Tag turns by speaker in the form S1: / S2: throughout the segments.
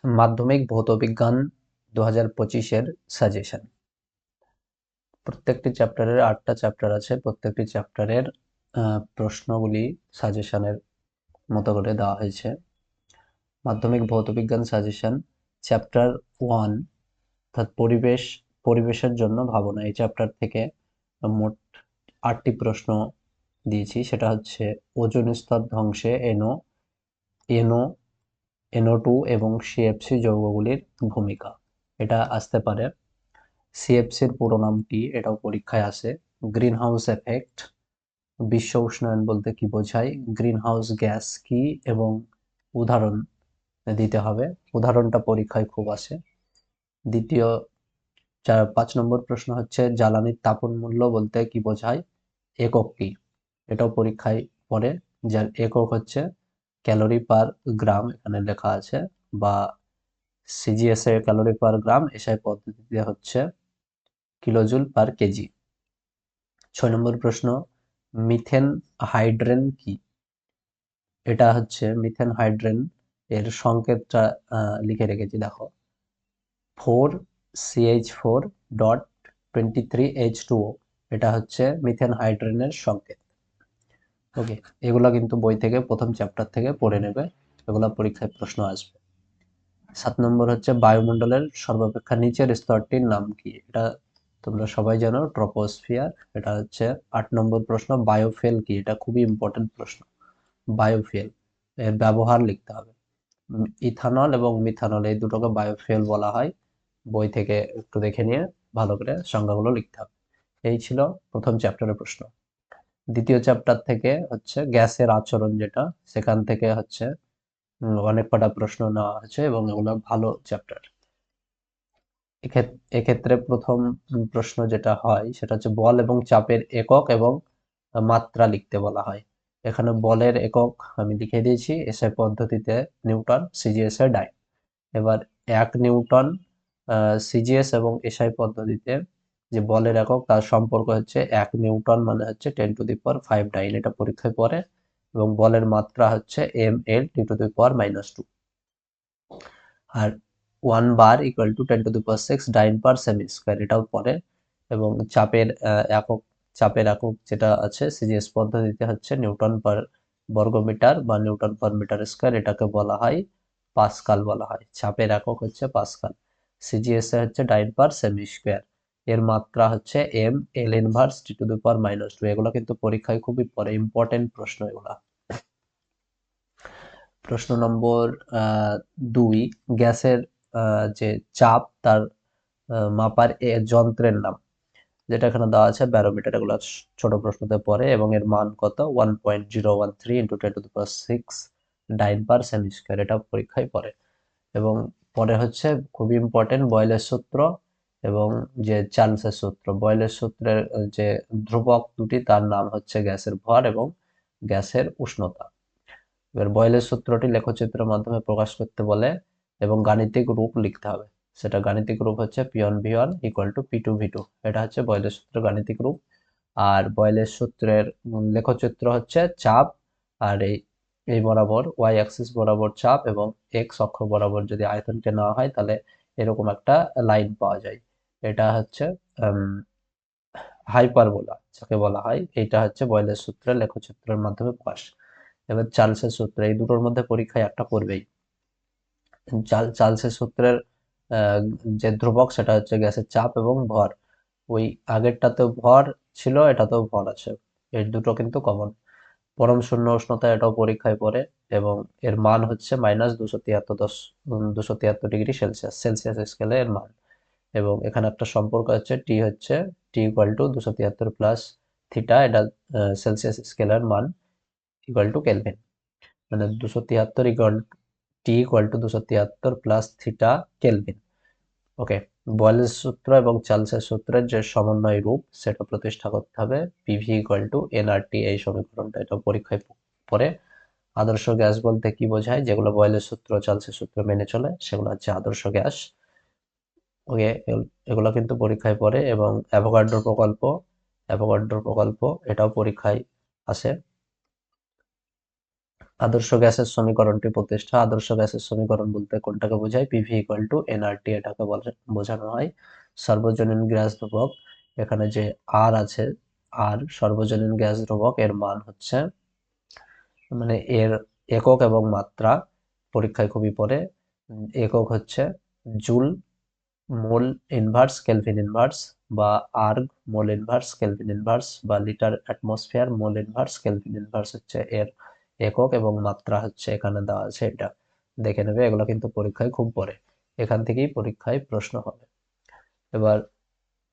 S1: মাধ্যমিক ভৌতবিজ্ঞান 2025-এর সাজেশন। প্রত্যেকটি চ্যাপ্টারের 8টা চ্যাপ্টার আছে, প্রত্যেকটি চ্যাপ্টারের প্রশ্নগুলি সাজেশনের মতো করে দেওয়া হয়েছে। মাধ্যমিক ভৌতবিজ্ঞান সাজেশন চ্যাপ্টার 1 অর্থাৎ পরিবেশের জন্য ভাবনা, এই চ্যাপ্টার থেকে মোট 8টি প্রশ্ন দিয়েছি। সেটা হচ্ছে ওজোন স্তর ধ্বংসে NO NO2 এবং CFC যৌগগুলির ভূমিকা। এটা আসতে পারে। সিএফসির পুরো নাম কি, এটাও পরীক্ষায় আসে। গ্রিন হাউস এফেক্ট, বিশ্ব উষ্ণায়ন বলতে কি বোঝায়, গ্রিন হাউস গ্যাস কি এবং উদাহরণ দিতে হবে, উদাহরণটা পরীক্ষায় খুব আসে। দ্বিতীয় 5 নম্বর প্রশ্ন হচ্ছে জ্বালানির তাপন মূল্য বলতে কি বোঝায়, একক কি, এটাও পরীক্ষায় পড়ে। যার একক হচ্ছে ক্যালোরি পার গ্রাম এখানে লেখা আছে, বা সিজিএস এ ক্যালোরি পার গ্রাম, এসআই পদ্ধতিতে হচ্ছে কিলোজুল পার কেজি। 6 নম্বর প্রশ্ন মিথেন হাইড্রেন কি, এটা হচ্ছে মিথেন হাইড্রেন এর সংকেতটা লিখে রেখেছি, দেখো 4CH4.23H2O, এটা হচ্ছে মিথেন হাইড্রেনের সংকেত। ওকে, এগুলা কিন্তু বই থেকে প্রথম চ্যাপ্টার থেকে পড়ে নেবে, এগুলা পরীক্ষায় প্রশ্ন আসবে। 7 নম্বর হচ্ছে বায়ুমণ্ডলের সর্বাপেক্ষা নিচের স্তরটির নাম কি, এটা তোমরা সবাই জানো ট্রপোস্ফিয়ার। এটা হচ্ছে 8 নম্বর প্রশ্ন বায়োফুয়েল কি, এটা খুবই ইম্পর্টেন্ট প্রশ্ন। বায়োফুয়েল এর ব্যবহার লিখতে হবে। ইথানল এবং মিথানল এই দুটোকে বায়োফুয়েল বলা হয়, বই থেকে একটু দেখে নিয়ে ভালো করে সংজ্ঞাগুলো লিখতে হবে। এই ছিল প্রথম চ্যাপ্টারের প্রশ্ন। দ্বিতীয় চ্যাপ্টার থেকে হচ্ছে গ্যাসের আচরণ, যেটা সেখান থেকে হচ্ছে অনেক কটা প্রশ্ন নেওয়া হয়েছে এবং এগুলো ভালো চ্যাপ্টার। এক্ষেত্রে প্রথম প্রশ্ন যেটা হয় সেটা হচ্ছে বল এবং চাপের একক এবং মাত্রা লিখতে বলা হয়। এখানে বলের একক আমি লিখে দিয়েছি, এসআই পদ্ধতিতে নিউটন, সিজিএস এ ডাইন। এবার 1 নিউটন সিজিএস এবং এসআই পদ্ধতিতে যে বলের একক তার সম্পর্ক হচ্ছে 1 নিউটন মানে হচ্ছে 10⁵ ডাইন, এটা পরীক্ষায় পড়ে। এবং বলের মাত্রা হচ্ছে mL (10⁻²). আর 1 বার ইকুয়াল টু 10⁶ ডাইন পার সেমি স্কয়ার, এটাও পড়ে। এবং চাপের একক যেটা আছে সিজিএস পদ্ধতিতে হচ্ছে নিউটন পার বর্গমিটার বা নিউটন পার মিটার স্কয়ার, এটাকে বলা হয় পাস্কাল বলা হয়। চাপের একক হচ্ছে পাস্কাল। সিজিএস এ হচ্ছে ডাইন পার সেমি স্কয়ার। এর মাত্রা হচ্ছে mL ইনভার্স (10⁻²). এগুলো কিন্তু পরীক্ষায় খুবই পড়ে, ইম্পর্টেন্ট প্রশ্ন এগুলা। প্রশ্ন নম্বর 2, গ্যাসের যে চাপ তার মাপার যন্ত্রের নাম, যেটা এখানে দেওয়া আছে ব্যারোমিটার, এগুলো ছোট প্রশ্নতে পড়ে। এবং এর মান কত, 1.013 × 10⁶ ডাইন পার সেমি স্কয়ার, এটা পরীক্ষায় পড়ে। এবং পরে হচ্ছে খুবই ইম্পর্টেন্ট বয়লের সূত্র এবং যে চার্লসের সূত্র। বয়লের সূত্রের যে ধ্রুবক দুটি তার নাম হচ্ছে গ্যাসের ভর এবং গ্যাসের উষ্ণতা। এবার বয়লের সূত্রটি লেখচিত্রের মাধ্যমে প্রকাশ করতে বলে এবং গাণিতিক রূপ লিখতে হবে। সেটা গাণিতিক রূপ হচ্ছে P1V1 = P2V2, এটা হচ্ছে বয়লের সূত্রের গাণিতিক রূপ। আর বয়লের সূত্রের লেখচিত্র হচ্ছে চাপ, আর এই বরাবর ওয়াই অ্যাক্সিস বরাবর চাপ এবং এক্স অক্ষ বরাবর যদি আয়তনকে নেওয়া হয় তাহলে এরকম একটা লাইন পাওয়া যায়। এটা হচ্ছে হাইপারবোলা যাকে বলা হয়, এটা হচ্ছে বয়লের সূত্রের লেখচিত্রের মাধ্যমে প্রকাশ। এবার চার্লসের সূত্র, এই দুটোর মধ্যে পরীক্ষায় একটা পড়বেই। চার্লসের সূত্রের যে ধ্রুবক সেটা হচ্ছে গ্যাসের চাপ এবং ভর। ওই আগেরটাতেও ভর ছিল, এটাতেও ভর আছে, এই দুটো কিন্তু কমন। পরম শূন্য উষ্ণতা, এটাও পরীক্ষায় পড়ে এবং এর মান হচ্ছে -273°C, সেলসিয়াস স্কেলে এর মান। এবং এখানে একটা সম্পর্ক হচ্ছে টি = 273 প্লাস থিটা, এটা সেলসিয়াস স্কেলের মান = কেলভিন, মানে 273 টি = 273 প্লাস থিটা কেলভিন। ওকে, বয়লের সূত্র এবং চার্লসের সূত্রের যে সমন্বয় রূপ সেটা প্রতিষ্ঠা করতে হবে, পিভি = nRT, এই সমীকরণটা, এটা পরীক্ষায় পড়ে। আদর্শ গ্যাস বলতে কি বোঝায়, যেগুলো বয়লের সূত্র চার্লসের সূত্র মেনে চলে সেগুলো হচ্ছে আদর্শ গ্যাস। ওকে, এগুলো কিন্তু পরীক্ষায় পড়ে। এবং অ্যাভোগাড্রো প্রকল্প, এটাও পরীক্ষায় আসে। আদর্শ গ্যাসের সমীকরণটি প্রতিষ্ঠা। আদর্শ গ্যাসের সমীকরণ বলতে কোনটাকে বোঝায়? পিভি ইকুয়াল টু এনআরটি, এটাকে বোঝানো হয়। সর্বজনীন গ্যাস ধ্রুবক, এখানে যে আর আছে, আর সর্বজনীন গ্যাস ধ্রুবক, এর মান হচ্ছে, মানে এর একক এবং মাত্রা পরীক্ষায় খুবই পড়ে। একক হচ্ছে joule, mole inverse, kelvin inverse, বা erg mole inverse, kelvin inverse, বা litre atmosphere mole inverse, kelvin inverse হচ্ছে এর একক, এবং মাত্রা হচ্ছে এখানে দেওয়া আছে, এটা দেখে নেবে। এগুলো কিন্তু পরীক্ষায় খুব পড়ে, এখান থেকেই পরীক্ষায় প্রশ্ন হবে। এবার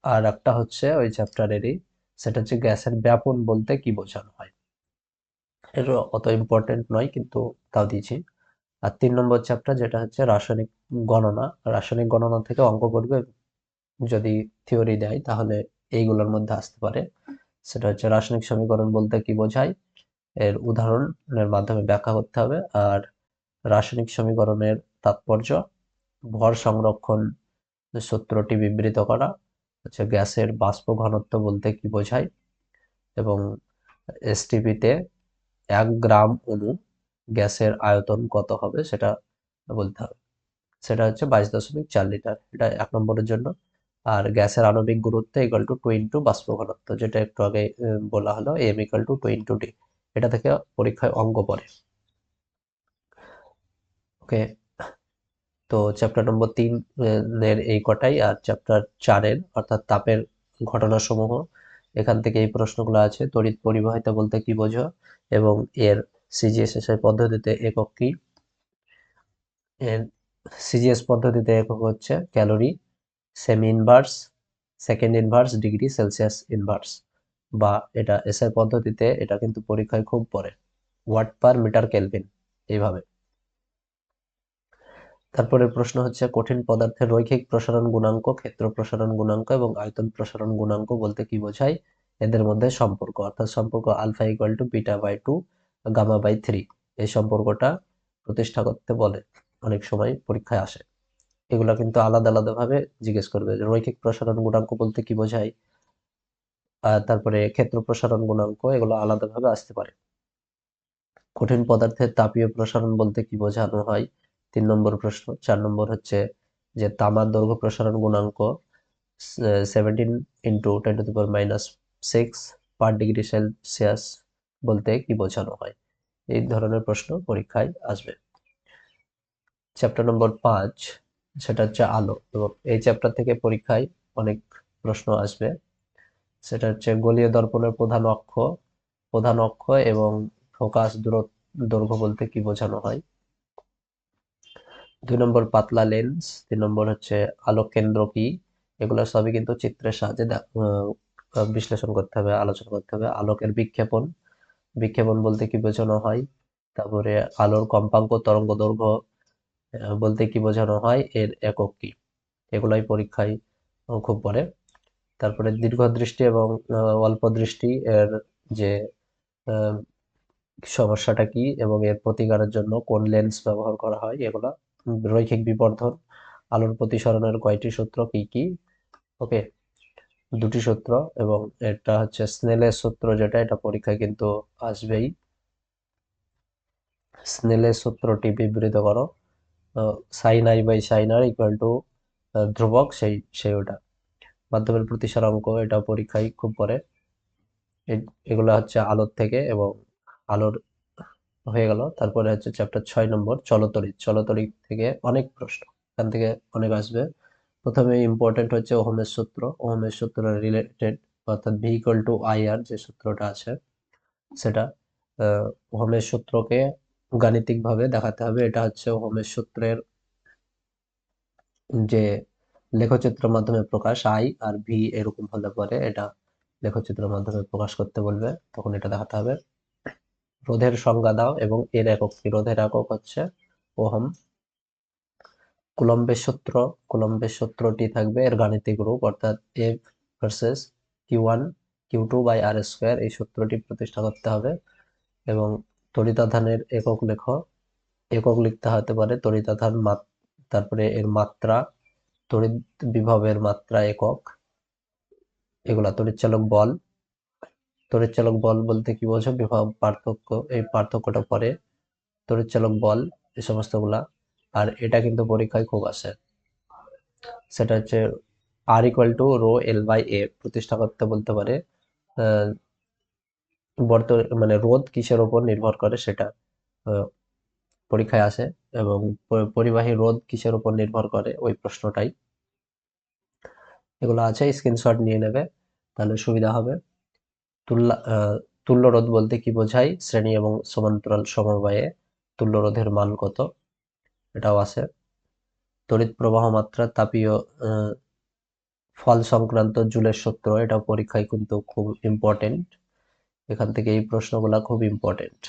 S1: আর একটা হচ্ছে ওই চ্যাপ্টারেরই, সেটা হচ্ছে গ্যাসের ব্যাপন বলতে কি বোঝানো হয়। এটা অত ইম্পর্টেন্ট নয়, কিন্তু তাও দিয়েছি। আর 3 নম্বর চ্যাপ্টার, যেটা হচ্ছে রাসায়নিক গণনা। রাসায়নিক গণনা থেকে অঙ্ক করবে, যদি থিওরি দেয় তাহলে এইগুলোর মধ্যে আসতে পারে। সেটা হচ্ছে রাসায়নিক সমীকরণ বলতে কি বোঝায়, এর উদাহরণের মাধ্যমে ব্যাখ্যা করতে হবে। আর রাসায়নিক সমীকরণের তাৎপর্য, ভর সংরক্ষণ সূত্রটি বিবৃত করা, হচ্ছে গ্যাসের বাষ্প ঘনত্ব বলতে কি বোঝায়, এবং এসটিপিতে 1 গ্রাম অণু গ্যাসের আয়তন কত হবে সেটা বলতে হবে। সেটা হচ্ছে 22.4 লিটার, এটা 1 নম্বরের জন্য। আর গ্যাসের আণবিক গুরুত্ব ইকুয়াল টু 2 বাষ্প ঘনত্ব, যেটা একটু আগে বলা হলো, এম ইকুয়াল টু 2 ডি। এটা থেকে পরীক্ষায় অঙ্ক পড়ে। ওকে, তো চ্যাপ্টার নম্বর 3 এর এই কটাই। আর চ্যাপ্টার 4-এর অর্থাৎ তাপের ঘটনাসমূহ, এখান থেকে এই প্রশ্নগুলো আছে। তড়িৎ পরিবাহিতা বলতে কি বোঝো, এবং এর সিজিএসএসআই পদ্ধতিতে একক কি। এর সিজিএস পদ্ধতিতে একক হচ্ছে calorie, semi inverse, second inverse, degree Celsius inverse. বা এটা এসআই পদ্ধতিতে, এটা কিন্তু পরীক্ষায় খুব পড়ে, ওয়াট পার মিটার কেলভিন, এইভাবে। তারপরে প্রশ্ন হচ্ছে কঠিন পদার্থের রৈখিক প্রসারণ গুণাঙ্ক, ক্ষেত্র প্রসারণ গুণাঙ্ক এবং আয়তন প্রসারণ গুণাঙ্ক বলতে কি বোঝায়, এদের মধ্যে সম্পর্ক, অর্থাৎ সম্পর্ক alpha equal to beta by 2 gamma by 3, এই সম্পর্কটা প্রতিষ্ঠা করতে বলে, অনেক সময় পরীক্ষায় আসে। এগুলা কিন্তু আলাদা আলাদা ভাবে জিজ্ঞেস করবে, যে রৈখিক প্রসারণ গুণাঙ্ক বলতে কি বোঝায়, আর তারপরে ক্ষেত্র প্রসারণ গুণাঙ্ক, এগুলো আলাদাভাবে আসতে পারে। কঠিন পদার্থের তাপীয় প্রসারণ বলতে কি বোঝানো হয়, 3 নম্বর প্রশ্ন। 4 নম্বর হচ্ছে যে তামার দৈর্ঘ্য প্রসারণ গুণাঙ্ক 17 × 10⁻⁶ পার ডিগ্রি সেলসিয়াস বলতে কি বোঝানো হয়। এই ধরনের প্রশ্ন পরীক্ষায় আসবে। চ্যাপ্টার নম্বর 5, সেটা হচ্ছে আলো, এবং এই চ্যাপ্টার থেকে পরীক্ষায় অনেক প্রশ্ন আসবে। সেটা হচ্ছে গোলীয় দর্পণের প্রধান অক্ষ এবং ফোকাস দৈর্ঘ্য বলতে কি বোঝানো হয়। 2 নম্বর পাতলা লেন্স। 3 নম্বর হচ্ছে আলোক কেন্দ্র কি। এগুলো সবই কিন্তু চিত্রের সাহায্যে বিশ্লেষণ করতে হবে, আলোচনা করতে হবে। আলোকের বিক্ষেপণ, বিক্ষেপণ বলতে কি বোঝানো হয়। তারপরে আলোর কম্পাঙ্ক তরঙ্গ দৈর্ঘ্য বলতে কি বোঝানো হয়, এর একক কি। এগুলাই পরীক্ষায় খুব পড়ে। তারপরে দীর্ঘদৃষ্টি এবং অল্প দৃষ্টি এর যে আহ, সমস্যাটা কি, এবং এর প্রতিকারের জন্য কোন লেন্স ব্যবহার করা হয়, এগুলা। রৈখিক বিবর্ধন, আলোর প্রতিসরণের কয়টি সূত্র কি কি। ওকে, 2টি সূত্র, এবং এটা হচ্ছে স্নেলের সূত্র, যেটা এটা পরীক্ষায় কিন্তু আসবেই। স্নেলের সূত্রটি বিবৃত করো। Sine i by sine r equal to ধ্রুবক, সেই ওটা। মাধ্যমের প্রতিসরাঙ্ক, এটা পরীক্ষায় খুব পড়ে। এগুলা হচ্ছে আলোর থেকে, এবং আলোর হয়ে গেল। তারপরে হচ্ছে চ্যাপ্টার 6 নম্বর চলতড়িৎ। চলতড়িৎ থেকে অনেক প্রশ্ন, এখান থেকে অনেক আসবে। প্রথমে ইম্পর্টেন্ট হচ্ছে ওহমের সূত্র। ওহমের সূত্র রিলেটেড, অর্থাৎ ভি ইকুয়াল টু আই আর, যে সূত্রটা আছে সেটা। ওহমের সূত্রকে গাণিতিক ভাবে দেখাতে হবে। এটা হচ্ছে ওহমের সূত্রের যে লেখচিত্রের মাধ্যমে প্রকাশ, আই আর ভি এরকম হলে পরে এটা লেখচিত্রের মাধ্যমে প্রকাশ করতে বলবে, তখন এটা দেখাতে হবে। রোধের সংজ্ঞা দাও এবং এর একক কি। রোধের একক হচ্ছে ওহম। কুলম্বের সূত্রটি থাকবে এর গাণিতিক রূপ, অর্থাৎ এফ ভার্সেস Q2/r², এই সূত্রটি প্রতিষ্ঠা করতে হবে। এবং তড়িতাধানের একক লেখো। একক লিখতে হতে পারে তড়িতাধান, তারপরে এর মাত্রা, তড়িৎ বিভবের মাত্রা একক, এগুলা। তড়িৎচালক বল বলতে কি বোঝো, বিভব পার্থক্য, এই পার্থক্যটা পরে। তড়িৎচালক বল, এই সমস্তগুলা। আর এটা কিন্তু পরীক্ষায় খুব আসে, সেটা হচ্ছে R = ρ L/A। প্রতিষ্ঠা করতে বলতে পারে আহ, মানে রোধ কিসের উপর নির্ভর করে সেটা আহ, পরীক্ষায় আসে, এবং পরিবাহী রোধ কিসের উপর নির্ভর করে ওই প্রশ্নটাই। এগুলো আছে, স্ক্রিনশট নিয়ে নেবে, তাহলে সুবিধা হবে। তুল্য তুল্য রোধ বলতে কি বোঝায়, শ্রেণী এবং সমান্তরাল সমবায়ে তুল্য রোধের মান কত, এটাও আছে। তড়িৎ প্রবাহ মাত্রা, তাপীয় আহ, ফল সংক্রান্ত জুলের সূত্র, এটা পরীক্ষায় কিন্তু খুব ইম্পর্টেন্ট। এখান থেকে এই প্রশ্নগুলা খুব ইম্পর্টেন্ট।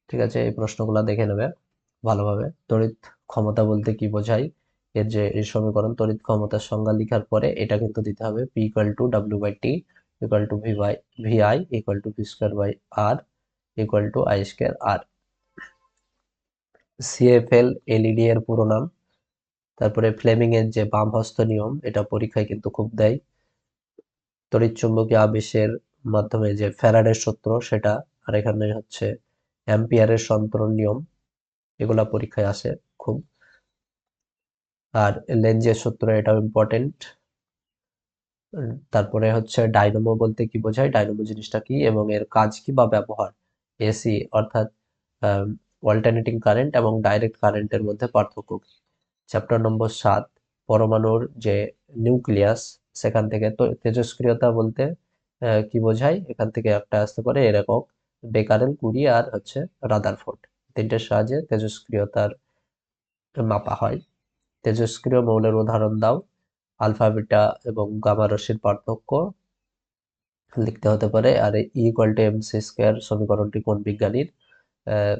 S1: ঠিক আছে, এই প্রশ্নগুলা দেখে নেবে ভালোভাবে। তড়িৎ ক্ষমতা বলতে কি বোঝায়, এর যে এই সমীকরণ, তড়িৎ ক্ষমতার সংজ্ঞা লেখার পরে এটা কিন্তু দিতে হবে, P = W/T = V/I = P²/R CFL LED এর পুরো নাম। তারপরে ফ্লেমিং এর যে বাম হস্ত নিয়ম, এটা পরীক্ষায় কিন্তু খুব দেয়। তড়িৎচুম্বকীয় আবেশের মাধ্যমে যে ফ্যারাডের সূত্র সেটা, আর এখানে হচ্ছে অ্যাম্পিয়ারের সন্তরণ নিয়ম, এগুলা পরীক্ষায় আসে খুব। আর লেঞ্জের সূত্র, এটাও ইম্পর্টেন্ট। তারপরে হচ্ছে ডাইনামো বলতে কি বোঝায়, ডাইনামো জিনিসটা কি এবং এর কাজ কি বা ব্যবহার। এসি অর্থাৎ অল্টারনেটিং কারেন্ট এবং ডাইরেক্ট কারেন্টের মধ্যে পার্থক্য কি। চ্যাপ্টার নম্বর 7, পরমাণুর যে নিউক্লিয়াস, সেখান থেকে তো তেজস্ক্রিয়তা বলতে কি বোঝায়, এখান থেকে একটা আসতে পারে এর একক, বেকারেল, কুরি আর হচ্ছে রাদারফোর্ড। তিনটের সাহায্যে তেজস্ক্রিয়তার মাপা হয়। তেজস্ক্রিয় মৌলের উদাহরণ দাও। আলফা, বিটা এবং গামা রশ্মির পার্থক্য লিখতে হতে পারে। আর E = mc² সমীকরণটি কোন বিজ্ঞানীর আহ,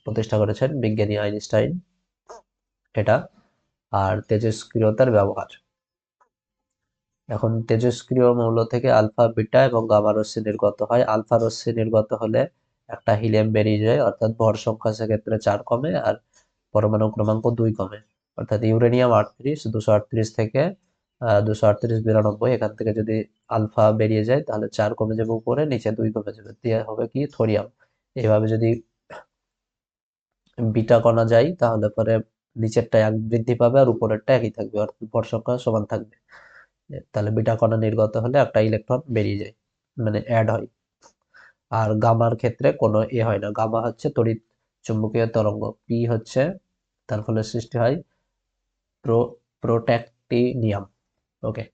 S1: প্রতিষ্ঠা করেছেন, বিজ্ঞানী আইনস্টাইন এটা। আর তেজস্ক্রিয়তার ব্যবহার, এখন তেজস্ক্রিয় মৌল থেকে আলফা, বিটা এবং গামা রশ্মি নির্গত হয়। আলফা রশ্মি নির্গত হলে একটা হিলিয়াম বেরিয়ে যায়, অর্থাৎ ভর সংখ্যা সেক্ষেত্রে 4 কমে আর পরমাণু ক্রমাঙ্ক 2 কমে। অর্থাৎ ইউরেনিয়াম 38, 238 থেকে 238, 92, এখান থেকে যদি আলফা বেরিয়ে যায় তাহলে 4 কমে যাবে উপরে, নিচে 2 কমে যাবে, দিয়ে হবে কি থোরিয়াম। এইভাবে যদি বিটা কণা যায় তাহলে পরে নিচেরটা 1 বৃদ্ধি পাবে আর উপরেরটা একই থাকবে, অর্থাৎ ভর সংখ্যা সমান থাকবে। তাহলে বিটা কণা নির্গত হলে একটা ইলেকট্রন বেরিয়ে যায়, মানে অ্যাড হয়। আর গামার ক্ষেত্রে কোনো হয় না, গামা হচ্ছে তড়িৎ চুম্বকীয় তরঙ্গ, পি হচ্ছে, তার ফলে সৃষ্টি হয় প্রোট্যাক্টিনিয়াম। ওকে।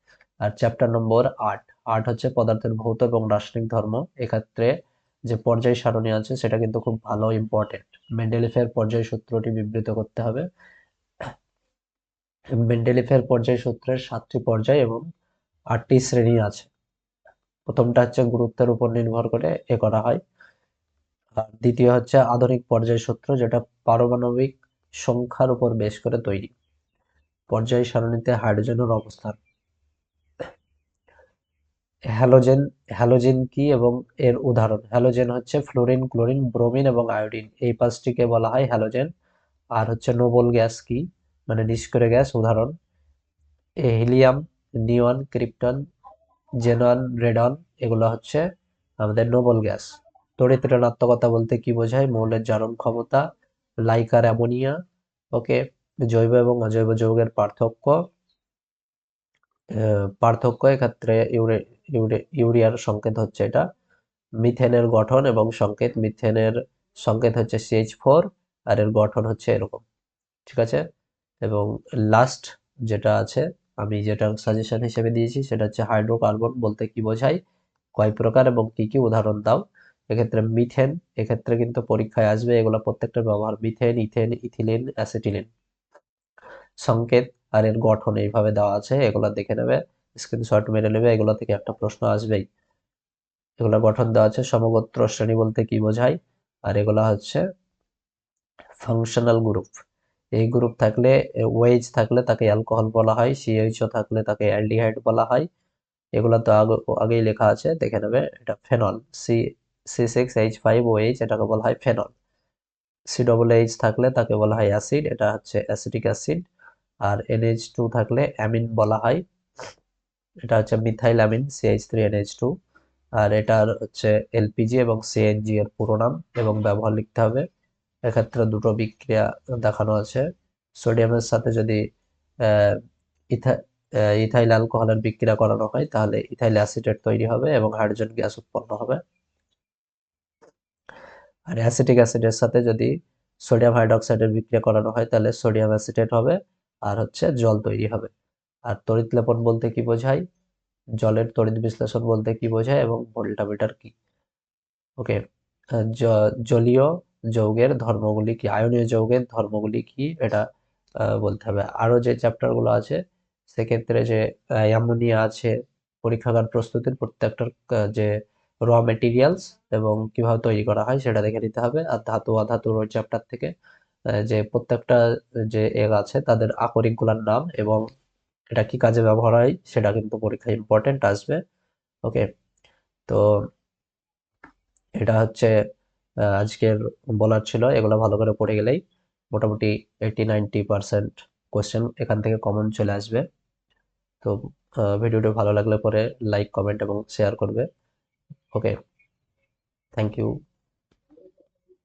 S1: আর চ্যাপ্টার নম্বর 8, হচ্ছে পদার্থের ভৌত এবং রাসায়নিক ধর্ম। এক্ষেত্রে যে পর্যায় সারণী আছে সেটা কিন্তু খুব ভালো ইম্পর্টেন্ট। মেন্ডেলিফের পর্যায় সূত্রটি বিবৃত করতে হবে। মেন্ডেলিফের পর্যায় সূত্রের 7টি পর্যায় এবং 8টি শ্রেণী আছে। প্রথমটা হচ্ছে গুরুত্বের উপর নির্ভর করে এ করা হয়। আর দ্বিতীয় হচ্ছে আধুনিক পর্যায় সূত্র, যেটা পারমাণবিক সংখ্যার উপর বেশ করে তৈরি। পর্যায় সারণীতে হাইড্রোজেনের অবস্থান। হ্যালোজেন, হ্যালোজেন কি এবং এর উদাহরণ। হ্যালোজেন হচ্ছে ফ্লোরিন, ক্লোরিন, ব্রোমিন এবং আয়োডিন, এই পাঁচটিকে বলা হয় হ্যালোজেন। আর হচ্ছে নোবল গ্যাস কি, মানে নিষ্ক্রিয় গ্যাস, উদাহরণ হিলিয়াম, নিয়ন, ক্রিপ্টন, জেনন, রেডন, এগুলো হচ্ছে আমাদের নোবল গ্যাস। তড়িৎ ঋণাত্মকতা বলতে কি বোঝায়, মৌলের জারণ ক্ষমতা, লাইকার অ্যামোনিয়া। ওকে। জৈব এবং অজৈব যৌগের পার্থক্য, এক্ষেত্রে ইউরিয়ার সংকেত হচ্ছে এটা। মিথেনের গঠন এবং সংকেত, মিথেনের সংকেত হচ্ছে CH4 আর এর গঠন হচ্ছে এরকম। ঠিক আছে। এবং লাস্ট যেটা আছে, আমি যেটা সাজেশন হিসেবে দিয়েছি সেটা হচ্ছে হাইড্রোকার্বন বলতে কি বোঝায়, কয় প্রকার এবং কি কি, উদাহরণ দাও। এক্ষেত্রে মিথেন, এক্ষেত্রে কিন্তু পরীক্ষায় আসবে, এগুলো প্রত্যেকটা ব্যবহার, মিথেন, ইথেন, ইথিলিন, অ্যাসিটিলিন। সংকেত আর এর গঠন এইভাবে দেওয়া আছে, এগুলো দেখে নেবে, স্ক্রিনশট মেরে নেবে, এগুলো থেকে একটা প্রশ্ন আসবেই। এগুলো গঠন দেওয়া আছে। সমগোত্র শ্রেণী বলতে কি বোঝায়, আর এগুলা হচ্ছে ফাংশনাল গ্রুপ। এই গ্রুপ থাকলে, ওয়েজ থাকলে তাকে অ্যালকোহল বলা হয়, CH থাকলে তাকে অ্যালডিহাইড বলা হয়। এগুলো তো আগেই লেখা আছে, দেখে নেবে। এটা ফেনল, C6H5OH, এটাকে বলা হয় ফেনল। COOH থাকলে তাকে বলা হয় অ্যাসিড, এটা হচ্ছে অ্যাসিটিক অ্যাসিড। আর NH2 থাকলে অ্যামিন বলা হয়, এটা হচ্ছে মিথাইল অ্যামিন, CH3NH2। আর এটার হচ্ছে LPG এবং CNG এর পুরো নাম এবং ব্যবহার লিখতে হবে। এক্ষেত্রে দুটো বিক্রিয়া দেখানো আছে। সোডিয়ামের সাথে যদি আহ, ইথাইল অ্যালকোহলের বিক্রিয়া করানো হয় তাহলে ইথাইল অ্যাসিটেট তৈরি হবে এবং হাইড্রোজেন গ্যাস উৎপন্ন হবে। আর অ্যাসিটিক অ্যাসিডের সাথে যদি সোডিয়াম হাইড্রোক্সাইডের বিক্রিয়া করানো হয় তাহলে সোডিয়াম অ্যাসিটেট হবে আর জল তৈরি হবে। আর তড়িৎ লেপন বলতে কি বোঝায়, জলের তড়িৎ বিশ্লেষণ বলতে কি বোঝায় এবং ভোল্টামিটার কি। ওকে, জলীয় যৌগের ধর্মগুলি কি, আয়নীয় যৌগের ধর্মগুলি কি, এটা বলতে হবে। আরো যে চ্যাপ্টার গুলো আছে সেক্ষেত্রে যে অ্যামোনিয়া আছে, পরীক্ষাগার প্রস্তুতির প্রত্যেকটার যে র মেটেরিয়ালস এবং কিভাবে তৈরি করা হয় সেটা দেখে নিতে হবে। আর ধাতু অধাতুর ওই চ্যাপ্টার থেকে যে প্রত্যেকটা যে এগ আছে তাদের আকরিক গুলার নাম এবং এটা কি কাজে ব্যবহার হয় সেটা কিন্তু পরীক্ষায় ইম্পর্টেন্ট আসবে। ওকে, তো এটা আজকের বলার ছিল। এগুলো ভালো করে পড়ে গেলেই মোটামুটি 80-90% কোশ্চেন এখান থেকে কমন চলে আসবে। তো ভিডিওটি ভালো লাগলে পরে লাইক কমেন্ট এবং শেয়ার করবে। ওকে, থ্যাংক ইউ।